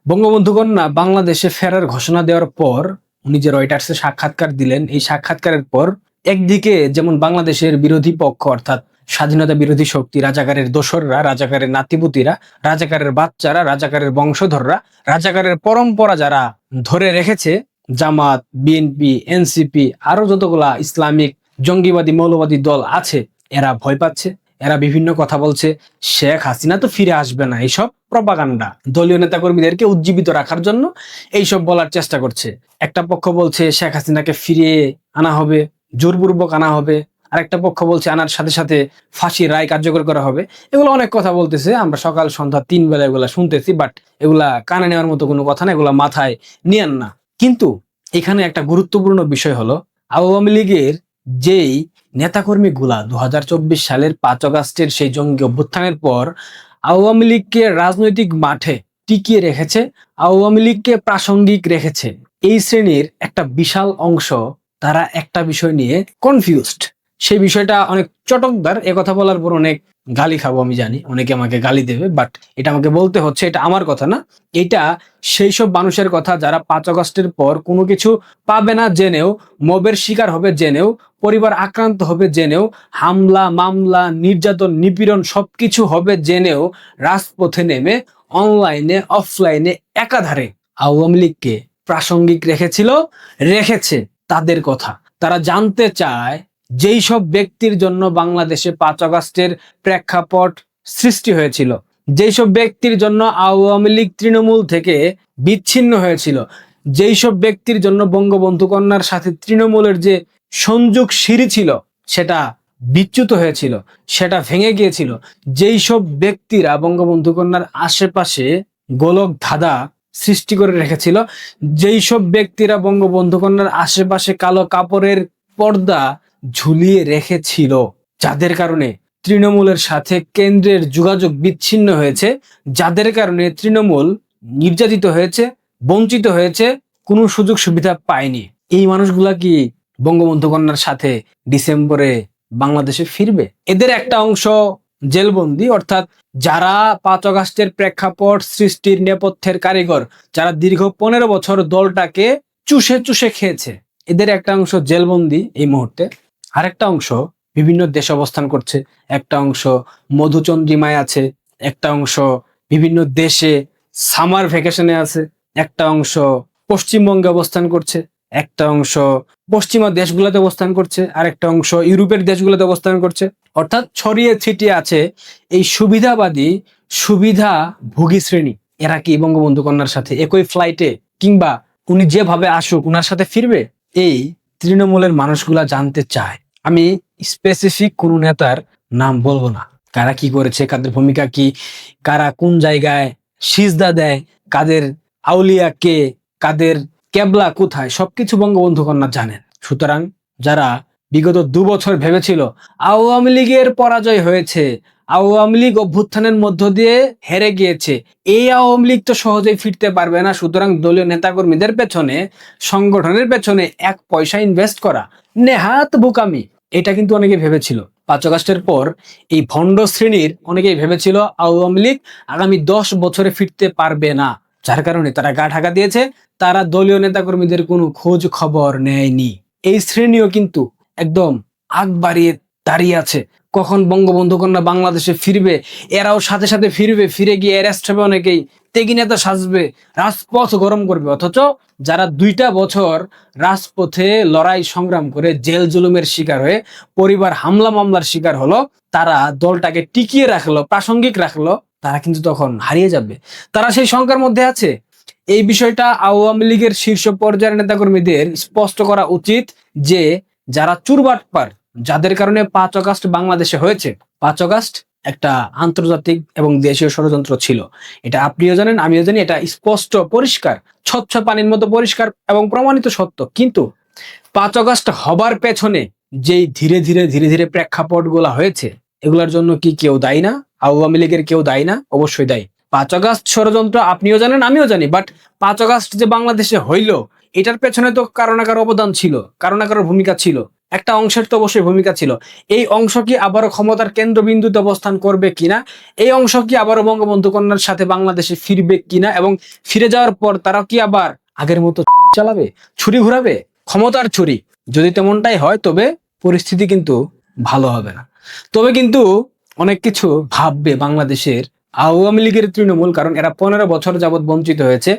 বঙ্গবন্ধু কন্যা বাংলাদেশে ফেরার ঘোষণা দেওয়ার পর উনি যে রয়টার্সে সাক্ষাৎকার দিলেন, এই সাক্ষাৎকারের পর একদিকে যেমন বাংলাদেশের বিরোধী পক্ষ অর্থাৎ স্বাধীনতা বিরোধী শক্তি, রাজাকারের দোসররা, রাজাকারের নাতিপুতিরা, রাজাকারের বাচ্চারা, রাজাকারের বংশধররা, রাজাকারের পরম্পরা যারা ধরে রেখেছে, জামাত, বিএনপি, এনসিপি, আরো যতগুলা ইসলামিক জঙ্গিবাদী মৌলবাদী দল আছে, এরা ভয় পাচ্ছে। এরা বিভিন্ন কথা বলছে, শেখ হাসিনা তো ফিরে আসবে না, এইসব প্রপাগান্ডা। দলীয় নেতাকর্মীদেরকে উজ্জীবিত রাখার জন্য এইসব বলার চেষ্টা করছে। একটা পক্ষ বলছে শেখ হাসিনাকে ফিরিয়ে আনা হবে, জোরপূর্বক আনা হবে। আরেকটা পক্ষ বলছে আনার সাথে সাথে ফাঁসির রায় কার্যকর করা হবে। এগুলো অনেক কথা বলতেছে, আমরা সকাল সন্ধ্যা 3 বেলা এগুলা শুনতেছি, বাট এগুলা কানে নেওয়ার মতো কোনো কথা না, এগুলা মাথায় নিয়েন না। কিন্তু এখানে একটা গুরুত্বপূর্ণ বিষয় হলো, আওয়ামী লীগের যেই নেতাকর্মী গুলা 2024 সালের 5 আগস্টের সেই জঙ্গি অভ্যুত্থানের পর আওয়ামী লীগকে রাজনৈতিক মাঠে টিকিয়ে রেখেছে, আওয়ামী লীগকে প্রাসঙ্গিক রেখেছে, এই শ্রেণীর একটা বিশাল অংশ তারা একটা বিষয় নিয়ে কনফিউজড। সেই বিষয়টা অনেক চটকদার, কথা বলার পর অনেক গালি খাবো, আমি জানি অনেকে আমাকে গালি দেবে, বাট এটা আমাকে বলতে হচ্ছে, এটা আমার কথা না, এটা সেই সব মানুষের কথা যারা 5 আগস্টের পর কোনো কিছু পাবে না জেনেও, মবের শিকার হবে জেনেও, পরিবার আক্রান্ত হবে জেনেও, হামলা মামলা নির্যাতন নিপীড়ন সবকিছু হবে জেনেও রাজপথে নেমে অনলাইনে অফলাইনে একাধারে আওয়ামী লীগকে প্রাসঙ্গিক রেখেছে তাদের কথা। তারা জানতে চায় যেই সব ব্যক্তির জন্য বাংলাদেশে 5 আগস্টের প্রেক্ষাপট সৃষ্টি হয়েছিল, যেই সব ব্যক্তির জন্য আওয়ামী লীগ তৃণমূল থেকে বিচ্ছিন্ন হয়েছিল, যেই সব ব্যক্তির জন্য বঙ্গবন্ধু কন্যার সাথে তৃণমূলের যে সংযোগ সিঁড়ি ছিল সেটা বিচ্যুত হয়েছিল, সেটা ভেঙে গিয়েছিল, যেই সব ব্যক্তিরা বঙ্গবন্ধু কন্যার আশেপাশে গোলক ধাঁধা সৃষ্টি করে রেখেছিল, যেই সব ব্যক্তিরা বঙ্গবন্ধু কন্যার আশেপাশে কালো কাপড়ের পর্দা ঝুলিয়ে রেখেছিল, যাদের কারণে তৃণমূলের সাথে কেন্দ্রের যোগাযোগ বিচ্ছিন্ন হয়েছে, যাদের কারণে তৃণমূল নির্যাতিত হয়েছে, বঞ্চিত হয়েছে, কোনো সুযোগ সুবিধা পায়নি, এই মানুষগুলা কি বঙ্গবন্ধু কন্যার সাথে ডিসেম্বরে বাংলাদেশে ফিরবে? এদের একটা অংশ জেলবন্দি, অর্থাৎ যারা 5 আগস্টের প্রেক্ষাপট সৃষ্টির নেপথ্যের কারিগর, যারা দীর্ঘ 15 বছর দলটাকে চুষে চুষে খেয়েছে, এদের একটা অংশ জেলবন্দি এই মুহূর্তে। আরেকটা অংশ বিভিন্ন দেশে অবস্থান করছে, একটা অংশ মধুচন্দ্রিমায় আছে, একটা অংশ বিভিন্ন দেশে সামার ভ্যাকেশনে আছে, একটা অংশ পশ্চিমবঙ্গে অবস্থান করছে, একটা অংশ পশ্চিমা দেশগুলোতে অবস্থান করছে, আর একটা অংশ ইউরোপের দেশগুলোতে অবস্থান করছে। অর্থাৎ ছড়িয়ে ছিটিয়ে আছে এই সুবিধাবাদী সুবিধাভোগী শ্রেণী। এরা কি বঙ্গবন্ধু কন্যার সাথে একই ফ্লাইটে কিংবা উনি যেভাবে আসুক উনার সাথে ফিরবে? এই তৃণমূলের মানুষগুলা জানতে চায়। আমি স্পেসিফিক কোনো নেতার নাম বলবো না, কারা কি করেছে, কাদের ভূমিকা কি, কারা কোন জায়গায় সিজদা দেয়, কাদের আউলিয়া কে, কাদের কেবলা কোথায়, সবকিছু বঙ্গবন্ধু কন্যা জানেন। সুতরাং যারা বিগত 2 বছর ভেবেছিল আওয়ামী লীগের পরাজয় হয়েছে, আওয়ামী লীগ অভ্যুত্থানের মধ্য দিয়ে হেরে গিয়েছে, এই আওয়ামী লীগ তো সহজেই ফিরতে পারবে না, সুতরাং দলীয় নেতাকর্মীদের পেছনে, সংগঠনের পেছনে 1 পয়সা ইনভেস্ট করা নেহাত বোকামি, এটা কিন্তু অনেকে ভেবেছিল। 5 আগস্টের পর এই ভণ্ড শ্রেণীর অনেকেই ভেবেছিল আওয়ামী লীগ আগামী 10 বছরে ফিরতে পারবে না, যার কারণে তারা গা ঢাকা দিয়েছে, তারা দলীয় নেতাকর্মীদের কোনো খোঁজ খবর নেয়নি। এই শ্রেণীও কিন্তু একদম আগ বাড়িয়ে দাঁড়িয়ে আছে, কখন বঙ্গবন্ধু কন্যা বাংলাদেশে ফিরবে, এরাও সাথে সাথে ফিরবে, ফিরে গিয়ে অ্যারেস্ট হবে, অনেকেই তেগি নেতা সাজবে, রাজপথ গরম করবে। অথচ যারা 2টা বছর রাজপথে লড়াই সংগ্রাম করে জেল জুলুমের শিকার হয়ে পরিবার হামলা মামলার শিকার হলো, তারা দলটাকে টিকিয়ে রাখলো, প্রাসঙ্গিক রাখলো, তারা কিন্তু তখন হারিয়ে যাবে। তারা সেই শঙ্কার মধ্যে আছে। এই বিষয়টা আওয়ামী লীগের শীর্ষ পর্যায়ের নেতাকর্মীদের স্পষ্ট করা উচিত যে যারা চুরবাটপার, যাদের কারণে 5 আগস্ট বাংলাদেশে হয়েছে, 5 আগস্ট একটা আন্তর্জাতিক এবং দেশীয় ষড়যন্ত্র ছিল, এটা আপনিও জানেন, আমিও জানি, এটা স্পষ্ট পরিষ্কার, স্বচ্ছ পানির মতো পরিষ্কার এবং প্রমাণিত সত্য। কিন্তু 5 আগস্ট হবার পেছনে যেই ধীরে ধীরে ধীরে ধীরে প্রেক্ষাপট গুলা হয়েছে, এগুলোর জন্য কি কেউ দায়ী না? আওয়ামী লীগের কেউ দায়ী না? অবশ্যই দায়ী। 5 আগস্ট ষড়যন্ত্র আপনিও জানেন, আমিও জানি, বাট 5 আগস্ট যে বাংলাদেশে হইল, এটার পেছনে তো কারো না কারো অবদান ছিল, কারো না কারোর ভূমিকা ছিল। একটা অংশের তো অবশ্যই ভূমিকা ছিল। এই অংশ কি আবারও ক্ষমতার কেন্দ্রবিন্দুতে অবস্থান করবে কিনা, এই অংশ কি আবারও বঙ্গবন্ধু কন্যার সাথে বাংলাদেশে ফিরবে কিনা, এবং ফিরে যাওয়ার পর তারা কি আবার আগের মতো ছুরি চালাবে, ছুরি ঘুরাবে, ক্ষমতার ছুরি? যদি তেমনটাই হয় তবে পরিস্থিতি কিন্তু ভালো হবে না। তবে কিন্তু অনেক কিছু ভাববে বাংলাদেশের আওয়ামী লীগের তৃণমূল, কারণ এরা 15 বছর যাবৎ বঞ্চিত হয়েছে।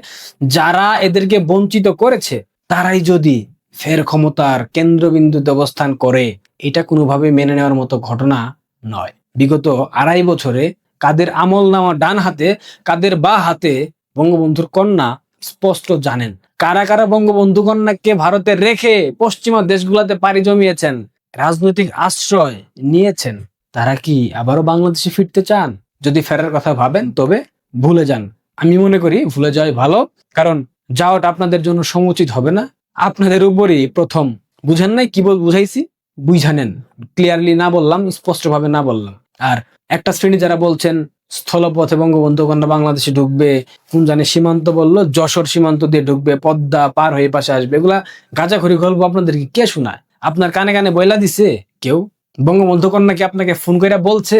যারা এদেরকে বঞ্চিত করেছে তারাই যদি ফের ক্ষমতার কেন্দ্রবিন্দুতে অবস্থান করে, এটা কোনোভাবে মেনে নেওয়ার মতো ঘটনা নয়। বিগত 2.5 বছরে কাদের আমল নামা ডান হাতে, কাদের বা হাতে বঙ্গবন্ধুর কন্যা স্পষ্ট জানেন। কারা কারা বঙ্গবন্ধু কন্যাকে ভারতে রেখে পশ্চিমা দেশগুলোতে পাড়ি জমিয়েছেন, রাজনৈতিক আশ্রয় নিয়েছেন, তারা কি আবারও বাংলাদেশে ফিরতে চান? যদি ফেরার কথা ভাবেন তবে ভুলে যান। আমি মনে করি ভুলে যাওয়াই ভালো, কারণ যাওয়াটা আপনাদের জন্য সমুচিত হবে না। আপনাদের উপরই প্রথম, বুঝেন নাই কি বুঝাইছি? বুঝানেন, ক্লিয়ারলি না বললাম, স্পষ্টভাবে না বললাম। আর একটা শ্রেণী যারা বলছেন স্থলপথে বঙ্গবন্ধু কন্যা বাংলাদেশে ঢুকবে, কোন জানে সীমান্ত বললো, যশোর সীমান্ত দিয়ে ঢুকবে, পদ্মা পার হয়ে পাশে আসবে, এগুলা গাঁজাখড়ি গল্প আপনাদেরকে কে শোনায়? আপনার কানে কানে বইলা দিছে কেউ? বঙ্গবন্ধু কন্যা কি আপনাকে ফোন করে বলছে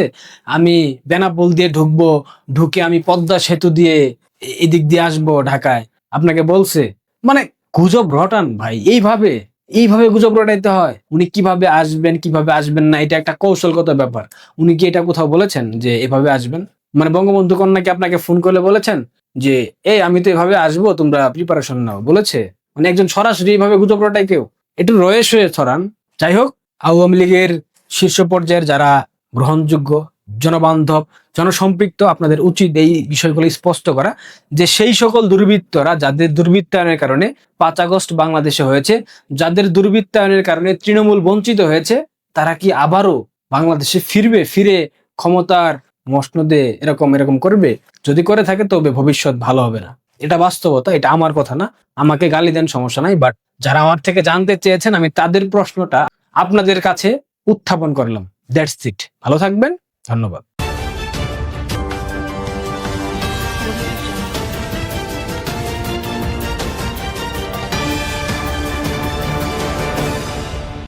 আমি বেনাপোল দিয়ে ঢুকবো, ঢুকে আমি পদ্মা সেতু দিয়ে এদিক দিয়ে আসবো ঢাকায়? আপনাকে বলছে? মানে গুজব রটান ভাই, এইভাবে এইভাবে গুজব রটাইতে হয়? উনি কিভাবে আসবেন কিভাবে আসবেন না, এটা একটা কৌশলগত ব্যাপার। উনি কি এটা কোথাও বলেছেন যে এভাবে আসবেন? মানে বঙ্গবন্ধু কন্যা কি আপনাকে ফোন করে বলেছেন যে এই আমি তো এভাবে আসবো, তোমরা প্রিপারেশন নাও, বলেছে? মানে একজন সরাসরি এইভাবে গুজব রটায় কেউ? একটু রয়েস হয়ে ছড়ান। যাই হোক, আওয়ামী লীগের শীর্ষ পর্যায়ের যারা গ্রহণযোগ্য, জনবান্ধব, জনসম্পৃক্ত, আপনাদের উচিত এই বিষয়গুলো স্পষ্ট করা যে সেই সকল দুর্বৃত্তরা যাদের দুর্বৃত্তায়নের কারণে 5 আগস্ট বাংলাদেশে হয়েছে, যাদের দুর্বৃত্তায়নের কারণে তৃণমূল বঞ্চিত হয়েছে, তারা কি আবারও বাংলাদেশে ফিরবে, ফিরে ক্ষমতার মসনদে এরকম এরকম করবে? যদি করে থাকে তবে ভবিষ্যৎ ভালো হবে না। এটা বাস্তবতা, এটা আমার কথা না। আমাকে গালি দেন, সমস্যা নাই, বাট যারা আমার থেকে জানতে চেয়েছেন আমি তাদের প্রশ্নটা আপনাদের কাছে উত্থাপন করলাম। That's it. ভালো থাকবেন, ধন্যবাদ।